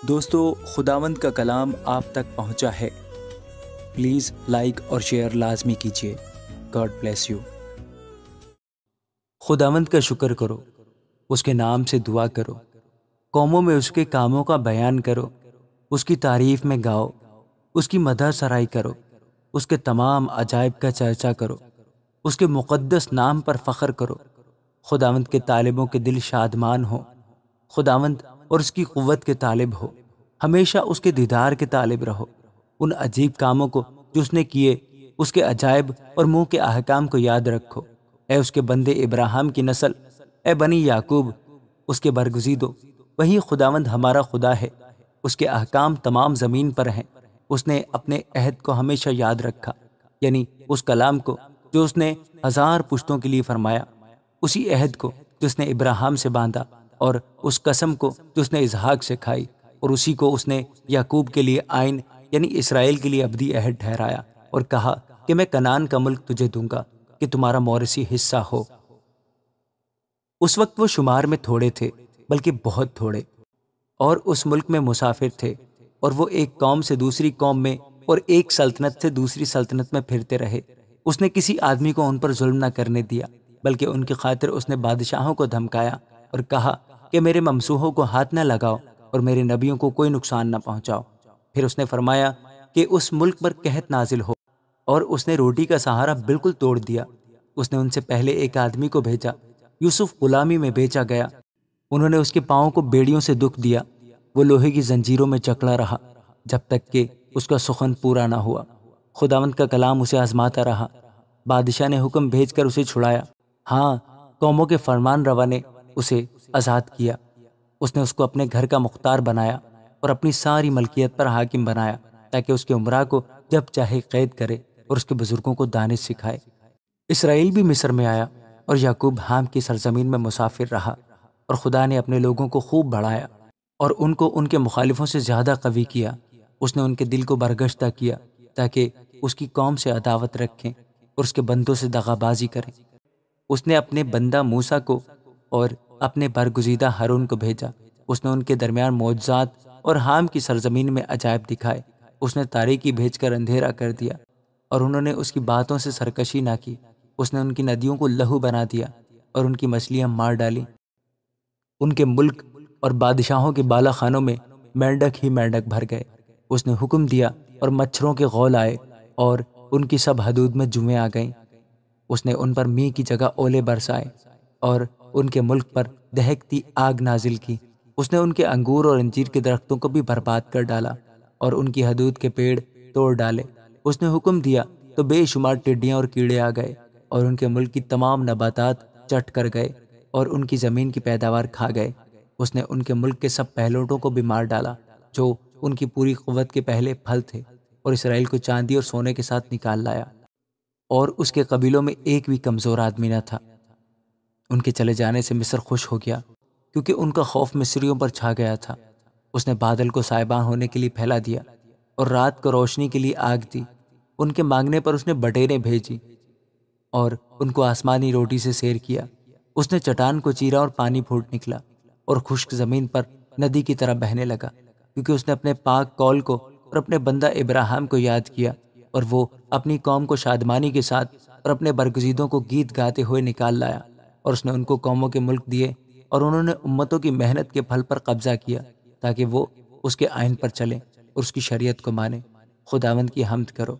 دوستو، خداوند کا کلام آپ تک پہنچا ہے۔ پلیز لائک اور شیئر لازمی کیجیے۔ God bless you. خداوند کا شکر کرو، اس کے نام سے دعا کرو، قوموں میں اس کے کاموں کا بیان کرو، اس کی تعریف میں گاؤ، اس کی مدح سرائی کرو، اس کے تمام عجائب کا چرچا کرو، اس کے مقدس نام پر فخر کرو۔ خداوند کے طالبوں کے دل شادمان ہو، خداوند اور اس کی قوت کے طالب ہو، ہمیشہ اس کے دیدار کے طالب رہو۔ ان عجیب کاموں کو جو اس نے کیے، اس کے عجائب اور منہ کے احکام کو یاد رکھو۔ اے اس کے بندے ابراہیم کی نسل، اے بنی یعقوب اس کے برگزیدو، وہی خداوند ہمارا خدا ہے، اس کے احکام تمام زمین پر ہیں۔ اس نے اپنے عہد کو ہمیشہ یاد رکھا، یعنی اس کلام کو جو اس نے 1000 پشتوں کے لیے فرمایا، اسی عہد کو جو اس نے ابراہیم سے باندھا، اور اس قسم کو جو اس نے اسحاق سے کھائی، اور اسی کو اس نے یعقوب کے لیے آئین یعنی اسرائیل کے لیے ابدی عہد ٹھہرایا، اور کہا کہ میں کنعان کا ملک تجھے دوں گا کہ تمہارا موروثی حصہ ہو۔ اس وقت وہ شمار میں تھوڑے تھے، بلکہ بہت تھوڑے، اور اس ملک میں مسافر تھے، اور وہ ایک قوم سے دوسری قوم میں اور ایک سلطنت سے دوسری سلطنت میں پھرتے رہے۔ اس نے کسی آدمی کو ان پر ظلم نہ کرنے دیا، بلکہ ان کی خاطر اس نے بادشاہوں کو دھمکایا اور کہا کہ میرے ممسوحوں کو ہاتھ نہ لگاؤ اور میرے نبیوں کو کوئی نقصان نہ پہنچاؤ۔ پھر اس نے فرمایا کہ اس ملک پر قحط نازل ہو، اور اس نے روٹی کا سہارا بالکل توڑ دیا۔ اس نے ان سے پہلے ایک آدمی کو بھیجا، یوسف غلامی میں بیچا گیا۔ انہوں نے اس کے پاؤں کو بیڑیوں سے دکھ دیا، وہ لوہے کی زنجیروں میں جکڑا رہا جب تک کہ اس کا سخن پورا نہ ہوا۔ خداوند کا کلام اسے آزماتا رہا، بادشاہ نے حکم بھیج کر اسے چھڑایا۔ ہاں، قوموں کے فرمان روا نے اسے آزاد کیا۔ اس نے اس کو اپنے گھر کا مختار بنایا اور اپنی ساری ملکیت پر حاکم بنایا، تاکہ اس کے امراء کو جب چاہے قید کرے اور اس کے بزرگوں کو دانش سکھائے۔ اسرائیل بھی مصر میں آیا اور یعقوب حام کی سرزمین میں مسافر رہا، اور خدا نے اپنے لوگوں کو خوب بڑھایا اور ان کو ان کے مخالفوں سے زیادہ قوی کیا۔ اس نے ان کے دل کو برگشتہ کیا تاکہ اس کی قوم سے عداوت رکھیں اور اس کے بندوں سے دغا بازی کریں۔ اس نے اپنے بندہ موسیٰ کو اور اپنے برگزیدہ ہارون کو بھیجا۔ اس نے ان کے درمیان معجزات اور حام کی سرزمین میں عجائب دکھائے۔ اس نے تاریکی بھیج کر اندھیرا کر دیا، اور انہوں نے اس کی باتوں سے سرکشی نہ کی۔ اس نے ان کی ندیوں کو لہو بنا دیا اور ان کی مچھلیاں مار ڈالی۔ ان کے ملک اور بادشاہوں کے بالا خانوں میں مینڈک ہی مینڈک بھر گئے۔ اس نے حکم دیا اور مچھروں کے غول آئے، اور ان کی سب حدود میں جوئیں آ گئیں۔ اس نے ان پر می کی جگہ اولے برسائے اور ان کے ملک پر دہکتی آگ نازل کی۔ اس نے ان کے انگور اور انجیر کے درختوں کو بھی برباد کر ڈالا اور ان کی حدود کے پیڑ توڑ ڈالے۔ اس نے حکم دیا تو بے شمار ٹڈیاں اور کیڑے آ گئے، اور ان کے ملک کی تمام نباتات چٹ کر گئے اور ان کی زمین کی پیداوار کھا گئے۔ اس نے ان کے ملک کے سب پہلوٹوں کو بھی مار ڈالا جو ان کی پوری قوت کے پہلے پھل تھے، اور اسرائیل کو چاندی اور سونے کے ساتھ نکال لایا، اور اس کے قبیلوں میں ایک بھی کمزور آدمی نہ تھا۔ ان کے چلے جانے سے مصر خوش ہو گیا، کیونکہ ان کا خوف مصریوں پر چھا گیا تھا۔ اس نے بادل کو سائبان ہونے کے لیے پھیلا دیا اور رات کو روشنی کے لیے آگ دی۔ ان کے مانگنے پر اس نے بٹیریں بھیجی اور ان کو آسمانی روٹی سے سیر کیا۔ اس نے چٹان کو چیرا اور پانی پھوٹ نکلا، اور خشک زمین پر ندی کی طرح بہنے لگا، کیونکہ اس نے اپنے پاک کول کو اور اپنے بندہ ابراہیم کو یاد کیا، اور وہ اپنی قوم کو شادمانی کے ساتھ اور اپنے برگزیدوں کو گیت گاتے ہوئے نکال لایا۔ اور اس نے ان کو قوموں کے ملک دیے، اور انہوں نے امتوں کی محنت کے پھل پر قبضہ کیا، تاکہ وہ اس کے آئین پر چلیں اور اس کی شریعت کو مانیں۔ خداوند کی حمد کرو۔